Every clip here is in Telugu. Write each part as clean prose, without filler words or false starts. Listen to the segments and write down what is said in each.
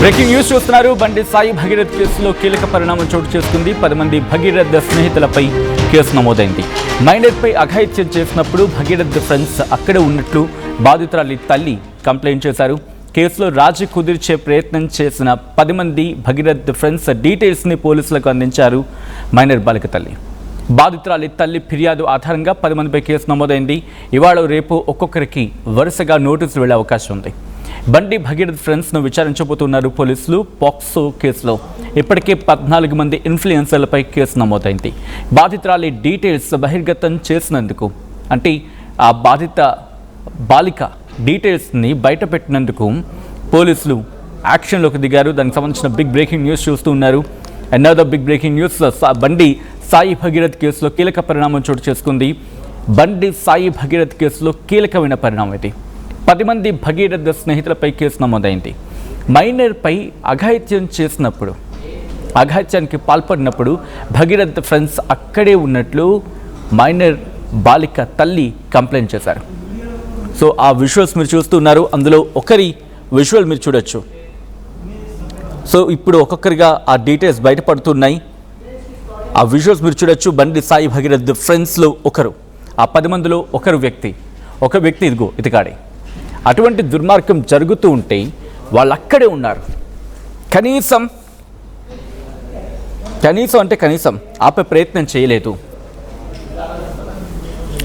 బ్రేకింగ్ న్యూస్ చూస్తున్నారు. బండి సాయి భగీరథ్ కేసులో కీలక పరిణామం చోటు చేసుకుంది. 10 మంది భగీరథ్ స్నేహితులపై కేసు నమోదైంది. మైనర్పై అఘాయిత్యం చేసినప్పుడు భగీరథ్ ఫ్రెండ్స్ అక్కడే ఉన్నట్లు బాధితురాలి తల్లి కంప్లైంట్ చేశారు. కేసులో రాజీ కుదిర్చే ప్రయత్నం చేసిన 10 మంది భగీరథ్ ఫ్రెండ్స్ డీటెయిల్స్ని పోలీసులకు అందించారు మైనర్ బాలిక తల్లి. బాధితురాలి తల్లి ఫిర్యాదు ఆధారంగా 10 మందిపై కేసు నమోదైంది. ఇవాళ రేపు ఒక్కొక్కరికి వరుసగా నోటీసులు వెళ్లే అవకాశం ఉంది. బండి భగీరథ్ ఫ్రెండ్స్ను విచారించబోతున్నారు పోలీసులు. పాక్సో కేసులో ఇప్పటికే 14 మంది ఇన్ఫ్లుయెన్సర్లపై కేసు నమోదైంది. బాధితురాలి డీటెయిల్స్ బహిర్గతం చేసినందుకు, అంటే ఆ బాధిత బాలిక డీటెయిల్స్ని బయటపెట్టినందుకు పోలీసులు యాక్షన్లోకి దిగారు. దానికి సంబంధించిన బిగ్ బ్రేకింగ్ న్యూస్ చూస్తూ ఉన్నారు. అనదర్ బిగ్ బ్రేకింగ్ న్యూస్, బండి సాయి భగీరథ్ కేసులో కీలక పరిణామం చోటు చేసుకుంది. బండి సాయి భగీరథ్ కేసులో కీలకమైన పరిణామం ఇది. 10 మంది భగీరథ్ స్నేహితులపై కేసు నమోదైంది. మైనర్పై అఘాయిత్యానికి పాల్పడినప్పుడు భగీరథ్ ఫ్రెండ్స్ అక్కడే ఉన్నట్లు మైనర్ బాలిక తల్లి కంప్లైంట్ చేశారు. సో ఆ విజువల్స్ మీరు చూస్తున్నారు. అందులో ఒకరి విజువల్ మీరు చూడొచ్చు. సో ఇప్పుడు ఒక్కొక్కరిగా ఆ డీటెయిల్స్ బయటపడుతున్నాయి. ఆ విజువల్స్ మీరు చూడొచ్చు. బండి సాయి భగీరథ్ ఫ్రెండ్స్లో ఒకరు, ఆ 10 మందిలో ఒక వ్యక్తి ఇదిగో ఇతగాడే. అటువంటి దుర్మార్గం జరుగుతూ ఉంటే వాళ్ళు అక్కడే ఉన్నారు. కనీసం ఆపే ప్రయత్నం చేయలేదు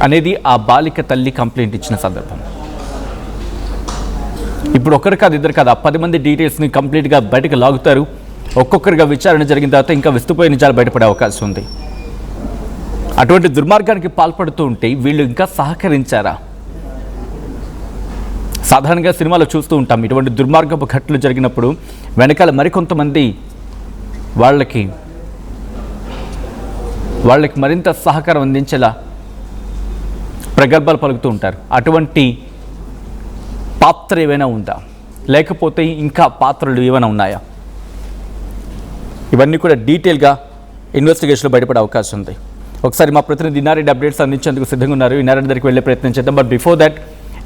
అనేది ఆ బాలిక తల్లి కంప్లైంట్ ఇచ్చిన సందర్భం. ఇప్పుడు ఒకరు కాదు, ఇద్దరు కాదు, ఆ 10 మంది డీటెయిల్స్ని కంప్లీట్గా బయటకు లాగుతారు. ఒక్కొక్కరిగా విచారణ జరిగిన తర్వాత ఇంకా విస్తుపోయే నిజాలు బయటపడే అవకాశం ఉంది. అటువంటి దుర్మార్గానికి పాల్పడుతూ ఉంటే వీళ్ళు ఇంకా సహకరించారా? సాధారణంగా సినిమాలో చూస్తూ ఉంటాం, ఇటువంటి దుర్మార్గపు ఘటనలు జరిగినప్పుడు వెనకాల మరికొంతమంది వాళ్ళకి మరింత సహకారం అందించేలా ప్రగల్భాలు పలుకుతూ ఉంటారు. అటువంటి పాత్ర ఏమైనా ఉందా, లేకపోతే ఇంకా పాత్రలు ఏమైనా ఉన్నాయా? ఇవన్నీ కూడా డీటెయిల్గా ఇన్వెస్టిగేషన్లో బయటపడే అవకాశం ఉంది. ఒకసారి మా ప్రతినిధి ఇన్నారెడ్డి అప్డేట్స్ అందించేందుకు సిద్ధంగా ఉన్నారు. ఇన్నారెడ్డి దగ్గరికి వెళ్ళే ప్రయత్నం చేద్దాం. But before that,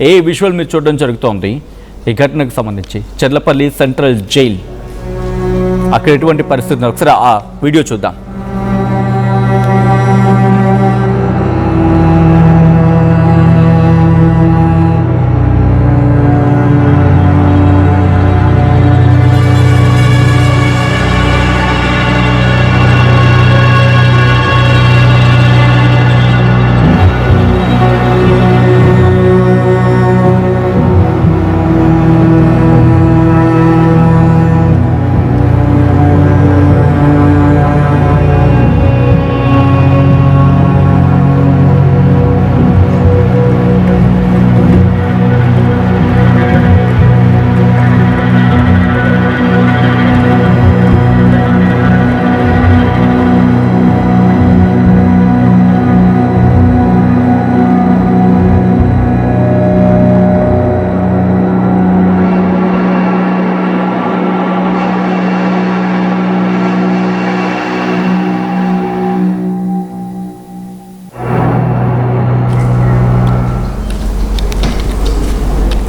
A visual మీరు చూడడం జరుగుతోంది ఈ ఘటనకు సంబంధించి? చెర్లపల్లి సెంట్రల్ జైల్, అక్కడ ఎటువంటి పరిస్థితి? ఒకసారి ఆ వీడియో చూద్దాం.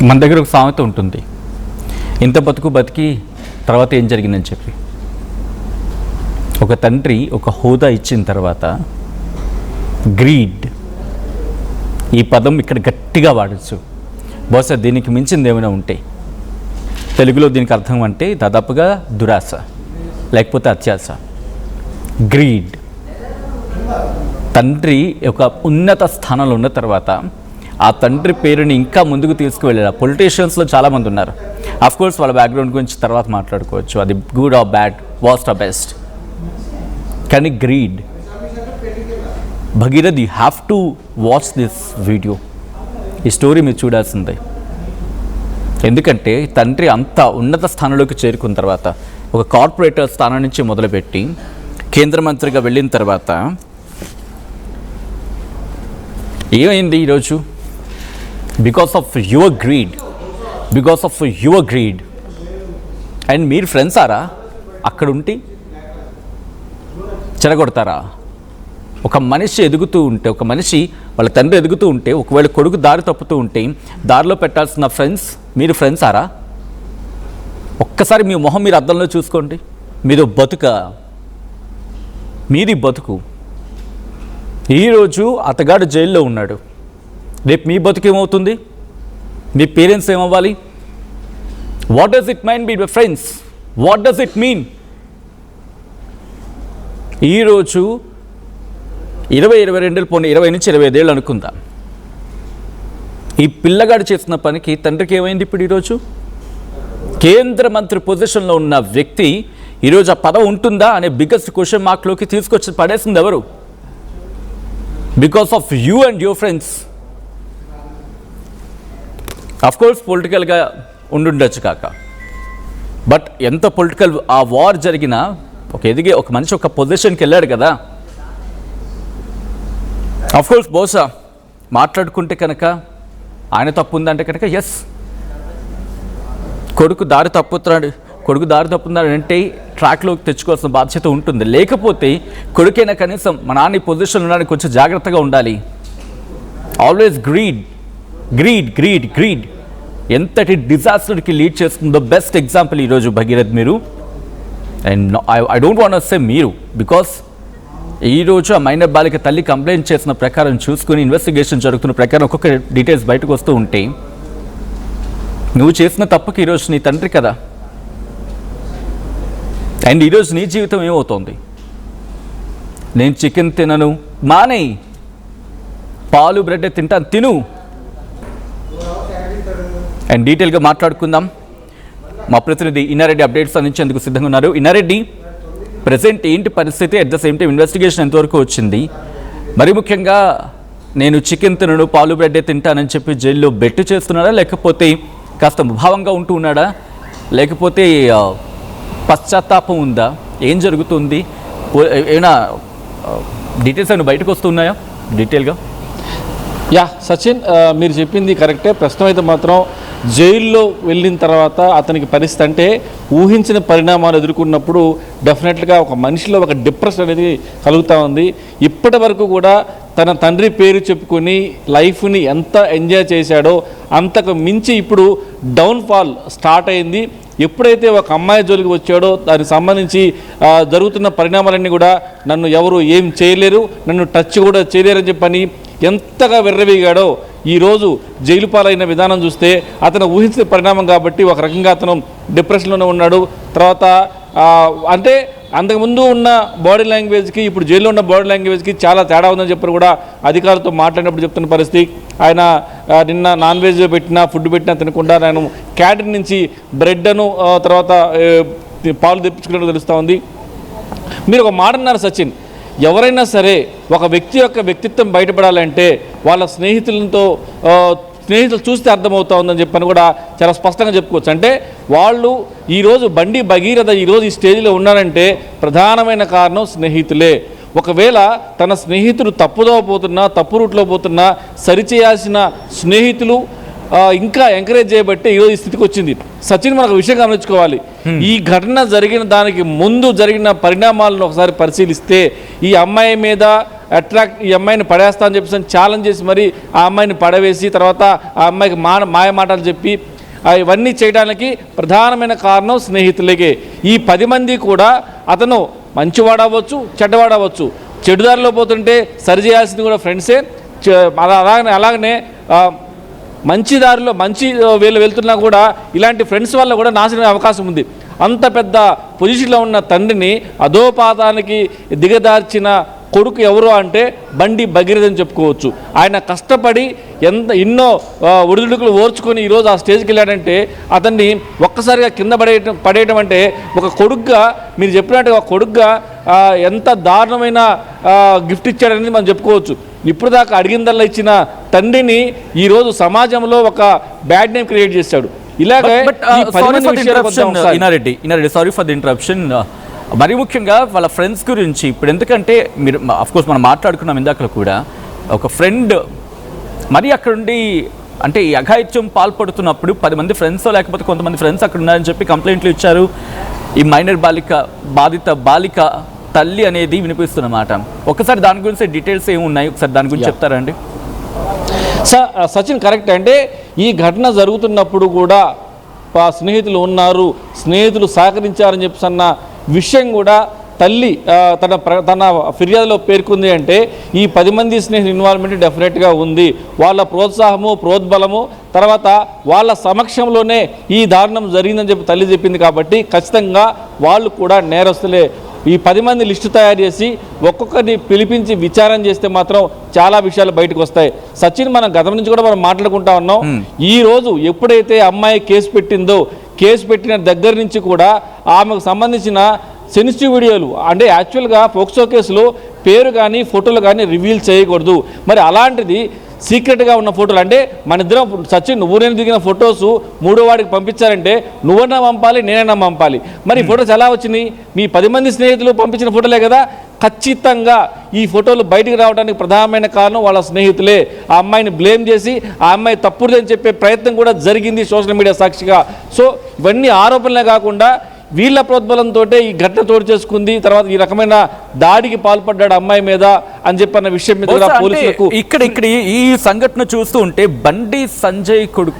మన దగ్గర ఒక సామెత ఉంటుంది, ఇంత బతికి తర్వాత ఏం జరిగిందని చెప్పి. ఒక తండ్రి ఒక హోదా ఇచ్చిన తర్వాత గ్రీడ్, ఈ పదం ఇక్కడ గట్టిగా వాడచ్చు. బహుశా దీనికి మించింది ఏమైనా ఉంటే తెలుగులో దీనికి అర్థం అంటే దాదాపుగా దురాశ, లేకపోతే అత్యాశ. గ్రీడ్. తండ్రి ఒక ఉన్నత స్థానంలో ఉన్న తర్వాత ఆ తండ్రి పేరుని ఇంకా ముందుకు తీసుకువెళ్ళారు. పొలిటీషియన్స్లో చాలామంది ఉన్నారు. అఫ్కోర్స్ వాళ్ళ బ్యాక్గ్రౌండ్ గురించి తర్వాత మాట్లాడుకోవచ్చు, అది good or bad, worst or best. కానీ greed. Bhagirath, you have to watch this video. ఈ స్టోరీ మీరు చూడాల్సిందే. ఎందుకంటే తండ్రి అంత ఉన్నత స్థానంలోకి చేరుకున్న తర్వాత, ఒక కార్పొరేటర్ స్థానం నుంచి మొదలుపెట్టి కేంద్ర మంత్రిగా వెళ్ళిన తర్వాత ఏమైంది ఈరోజు? Because of your greed. And మీరు ఫ్రెండ్స్ ఆరా? అక్కడ ఉండి చెడగొడతారా? ఒక మనిషి ఎదుగుతూ ఉంటే, ఒక మనిషి వాళ్ళ తండ్రి ఎదుగుతూ ఉంటే, ఒకవేళ కొడుకు దారి తప్పుతూ ఉంటే దారిలో పెట్టాల్సిన ఫ్రెండ్స్, మీరు ఫ్రెండ్స్ ఆరా? ఒక్కసారి మీ మొహం మీరు అద్దంలో చూసుకోండి. మీది బతుకు. ఈరోజు అతగాడు జైల్లో ఉన్నాడు, రేపు మీ బతుకు ఏమవుతుంది? మీ పేరెంట్స్ ఏమవ్వాలి? What does it mean be friends? What does it mean? ఈరోజు 22 పోనీ 20 నుంచి 25 ఏళ్ళు అనుకుందాం. ఈ పిల్లగాడు చేసిన పనికి తండ్రికి ఏమైంది? ఇప్పుడు ఈరోజు కేంద్ర మంత్రి పొజిషన్లో ఉన్న వ్యక్తి ఈరోజు ఆ పదవి ఉంటుందా అనే బిగ్గెస్ట్ క్వశ్చన్ మార్క్లోకి తీసుకొచ్చి పడేసింది ఎవరు? Because of you and your friends. Of course పొలిటికల్గా ఉండుండొచ్చు కాక, బట్ ఎంత పొలిటికల్ ఆ వార్ జరిగినా ఒక మనిషి ఒక పొజిషన్కి వెళ్ళాడు కదా. అఫ్కోర్స్ బహుశా మాట్లాడుకుంటే కనుక ఆయన తప్పు ఉందంటే కనుక ఎస్, కొడుకు దారి తప్పుతున్నాడు అంటే ట్రాక్లోకి తెచ్చుకోవాల్సిన బాధ్యత ఉంటుంది. లేకపోతే కొడుకైనా కనీసం మా నాన్న పొజిషన్లో ఉండడానికి కొంచెం జాగ్రత్తగా ఉండాలి. ఆల్వేస్ గ్రీడ్ ఎంతటి డిజాస్టర్కి లీడ్ చేస్తుందో బెస్ట్ ఎగ్జాంపుల్ ఈరోజు భగీరథ్ మీరు. And I don't want say మీరు, బికాస్ ఈరోజు ఆ మైనర్ బాలిక తల్లి కంప్లైంట్ చేసిన ప్రకారం చూసుకుని ఇన్వెస్టిగేషన్ జరుగుతున్న ప్రకారం ఒక్కొక్క డీటెయిల్స్ బయటకు వస్తూ ఉంటే నువ్వు చేసిన తప్పుకి ఈరోజు నీ తండ్రి కదా. అండ్ ఈరోజు నీ జీవితం ఏమవుతోంది? నేను చికెన్ తినను మానేయి, పాలు బ్రెడ్ తింటాను తిను. అండ్ డీటెయిల్గా మాట్లాడుకుందాం. మా ప్రతినిధి ఇన్నారెడ్డి అప్డేట్స్ అందించేందుకు సిద్ధంగా ఉన్నారు. ఇన్నారెడ్డి, ప్రజెంట్ ఏంటి పరిస్థితి? At the same time investigation ఎంతవరకు వచ్చింది? మరి ముఖ్యంగా నేను చికెన్ తినను పాలు బ్రెడ్డే తింటానని చెప్పి జైల్లో బెట్టు చేస్తున్నాడా, లేకపోతే కాస్త ముభావంగా ఉంటూ ఉన్నాడా, లేకపోతే పశ్చాత్తాపం ఉందా? ఏం జరుగుతుంది? ఏమైనా డీటెయిల్స్ ఏమైనా బయటకు వస్తున్నాయా డీటెయిల్గా? సచిన్, మీరు చెప్పింది కరెక్టే. ప్రస్తుతం అయితే మాత్రం జైల్లో వెళ్ళిన తర్వాత అతనికి పరిస్థితి అంటే ఊహించిన పరిణామాలు ఎదుర్కొన్నప్పుడు డెఫినెట్గా ఒక మనిషిలో ఒక డిప్రెషన్ అనేది కలుగుతూ ఉంది. ఇప్పటి వరకు కూడా తన తండ్రి పేరు చెప్పుకొని లైఫ్ని ఎంత ఎంజాయ్ చేశాడో అంతకు మించి ఇప్పుడు డౌన్ఫాల్ స్టార్ట్ అయింది. ఎప్పుడైతే ఒక అమ్మాయి జోలికి వచ్చాడో దానికి సంబంధించి జరుగుతున్న పరిణామాలన్నీ కూడా నన్ను ఎవరు ఏం చేయలేరు, నన్ను టచ్ కూడా చేయలేరని చెప్పని ఎంతగా వెర్రవీగాడో ఈరోజు జైలు పాలైన విధానం చూస్తే అతను ఊహించిన పరిణామం కాబట్టి ఒక రకంగా అతను డిప్రెషన్లోనే ఉన్నాడు. తర్వాత అంటే అంతకుముందు ఉన్న బాడీ లాంగ్వేజ్కి ఇప్పుడు జైల్లో ఉన్న బాడీ లాంగ్వేజ్కి చాలా తేడా ఉందని చెప్పి కూడా అధికారులతో మాట్లాడినప్పుడు చెప్తున్న పరిస్థితి. ఆయన నిన్న నాన్ వెజ్ ఫుడ్ పెట్టినా తినకుండా నేను క్యాంటీన్ నుంచి బ్రెడ్ను తర్వాత పాలు తెప్పించుకున్నట్టు తెలుస్తూ ఉంది. మీరు ఒక మాట అన్నారు సచిన్, ఎవరైనా సరే ఒక వ్యక్తి యొక్క వ్యక్తిత్వం బయటపడాలంటే వాళ్ళ స్నేహితులు చూస్తే అర్థమవుతా ఉందని చెప్పని కూడా చాలా స్పష్టంగా చెప్పుకోవచ్చు. అంటే వాళ్ళు ఈరోజు బండి భగీరథ ఈరోజు ఈ స్టేజ్లో ఉన్నారంటే ప్రధానమైన కారణం స్నేహితులే. ఒకవేళ తన స్నేహితుడు తప్పుదో పోతున్నా, తప్పు రూట్లో పోతున్నా సరిచేయాల్సిన స్నేహితులు ఇంకా ఎంకరేజ్ చేయబట్టి ఈరోజు ఈ స్థితికి వచ్చింది. సచిన్, మనకు విషయం గమనించుకోవాలి. ఈ ఘటన జరిగిన దానికి ముందు జరిగిన పరిణామాలను ఒకసారి పరిశీలిస్తే ఈ అమ్మాయి మీద ఈ అమ్మాయిని పడేస్తా అని చెప్పి ఛాలెంజ్ చేసి మరి ఆ అమ్మాయిని పడవేసి తర్వాత ఆ అమ్మాయికి మాయ మాటలు చెప్పి ఇవన్నీ చేయడానికి ప్రధానమైన కారణం స్నేహితులకే. ఈ 10 మంది కూడా అతను మంచివాడవచ్చు చెడ్డవాడవచ్చు, చెడుదారిలో పోతుంటే సరిచేయాల్సింది కూడా ఫ్రెండ్సే. అలాగనే మంచి దారిలో మంచి వీళ్ళు వెళ్తున్నా కూడా ఇలాంటి ఫ్రెండ్స్ వల్ల కూడా నాశనమే అవకాశం ఉంది. అంత పెద్ద పొజిషన్లో ఉన్న తండ్రిని అధోపాతానికి దిగదార్చిన కొడుకు ఎవరు అంటే బండి భగీరథ అని చెప్పుకోవచ్చు. ఆయన కష్టపడి ఎన్నో ఒడిదుడుకులు ఓర్చుకొని ఈరోజు ఆ స్టేజ్కి వెళ్ళాడంటే అతన్ని ఒక్కసారిగా కింద పడేయడం అంటే ఒక కొడుకుగా మీరు చెప్పినట్టుగా ఒక కొడుకుగా ఎంత దారుణమైన గిఫ్ట్ ఇచ్చాడనేది మనం చెప్పుకోవచ్చు. ఇప్పుడు దాకా అడిగిందల్లా ఇచ్చిన తండ్రిని ఈరోజు సమాజంలో ఒక బ్యాడ్ నేమ్ క్రియేట్ చేశాడు. ఇలాగే సారీ ఫర్ ది ఇంటరప్షన్. మరి ముఖ్యంగా వాళ్ళ ఫ్రెండ్స్ గురించి ఇప్పుడు ఎందుకంటే మీరు అఫ్కోర్స్ మనం మాట్లాడుకున్నాం ఇందాక కూడా, ఒక ఫ్రెండ్ మరి అక్కడుండి అంటే ఈ అఘాయిత్యం పాల్పడుతున్నప్పుడు 10 మంది ఫ్రెండ్స్ లేకపోతే కొంతమంది ఫ్రెండ్స్ అక్కడ ఉన్నారని చెప్పి కంప్లైంట్లు ఇచ్చారు. ఈ మైనర్ బాధిత బాలిక తల్లి అనేది వినిపిస్తున్నమాట. ఒకసారి దాని గురించి డీటెయిల్స్ ఏమున్నాయి ఒకసారి దాని గురించి చెప్తారండి? సచిన్, కరెక్ట్. అంటే ఈ ఘటన జరుగుతున్నప్పుడు కూడా స్నేహితులు ఉన్నారు, స్నేహితులు సహకరించారని చెప్పి అన్న విషయం కూడా తల్లి తన ఫిర్యాదులో పేర్కొంది. అంటే ఈ 10 మంది స్నేహితుల ఇన్వాల్వ్మెంట్ డెఫినెట్గా ఉంది. వాళ్ళ ప్రోత్సాహము, ప్రోద్బలము, తర్వాత వాళ్ళ సమక్షంలోనే ఈ దారుణం జరిగిందని చెప్పి తల్లి చెప్పింది. కాబట్టి ఖచ్చితంగా వాళ్ళు కూడా నేరస్తులే. ఈ 10 మంది లిస్టు తయారు చేసి ఒక్కొక్కరిని పిలిపించి విచారణ చేస్తే మాత్రం చాలా విషయాలు బయటకు వస్తాయి. సచిన్, మనం గతం నుంచి కూడా మనం మాట్లాడుకుంటా ఉన్నాం. ఈ రోజు ఎప్పుడైతే అమ్మాయి కేసు పెట్టిందో, కేసు పెట్టిన దగ్గర నుంచి కూడా ఆమెకు సంబంధించిన సెన్సిటివ్ వీడియోలు, అంటే యాక్చువల్గా పోక్సో కేసులో పేరు కానీ ఫోటోలు కానీ రివీల్ చేయకూడదు. మరి అలాంటిది సీక్రెట్గా ఉన్న ఫోటోలు, అంటే మన ఇద్దరం సచిన్ నువ్వు నేను దిగిన ఫొటోస్ మూడో వాడికి పంపించారంటే నువ్వన్నా పంపాలి, నేనైనా పంపాలి. మరి ఈ ఫొటోస్ ఎలా వచ్చినాయి? మీ 10 మంది స్నేహితులు పంపించిన ఫోటోలే కదా. ఖచ్చితంగా ఈ ఫోటోలు బయటికి రావడానికి ప్రధానమైన కారణం వాళ్ళ స్నేహితులే. ఆ అమ్మాయిని బ్లేమ్ చేసి ఆ అమ్మాయి తప్పుడుదని చెప్పే ప్రయత్నం కూడా జరిగింది సోషల్ మీడియా సాక్షిగా. సో ఇవన్నీ ఆరోపణలే కాకుండా వీళ్ళ ప్రోద్బలంతో ఈ ఘటన చోటు చేసుకుంది. తర్వాత ఈ రకమైన దాడికి పాల్పడ్డాడు అమ్మాయి మీద అని చెప్పన్న విషయం మీద పోలీసులకు ఇక్కడ ఈ సంఘటన చూస్తూ ఉంటే బండి సంజయ్ కొడుకు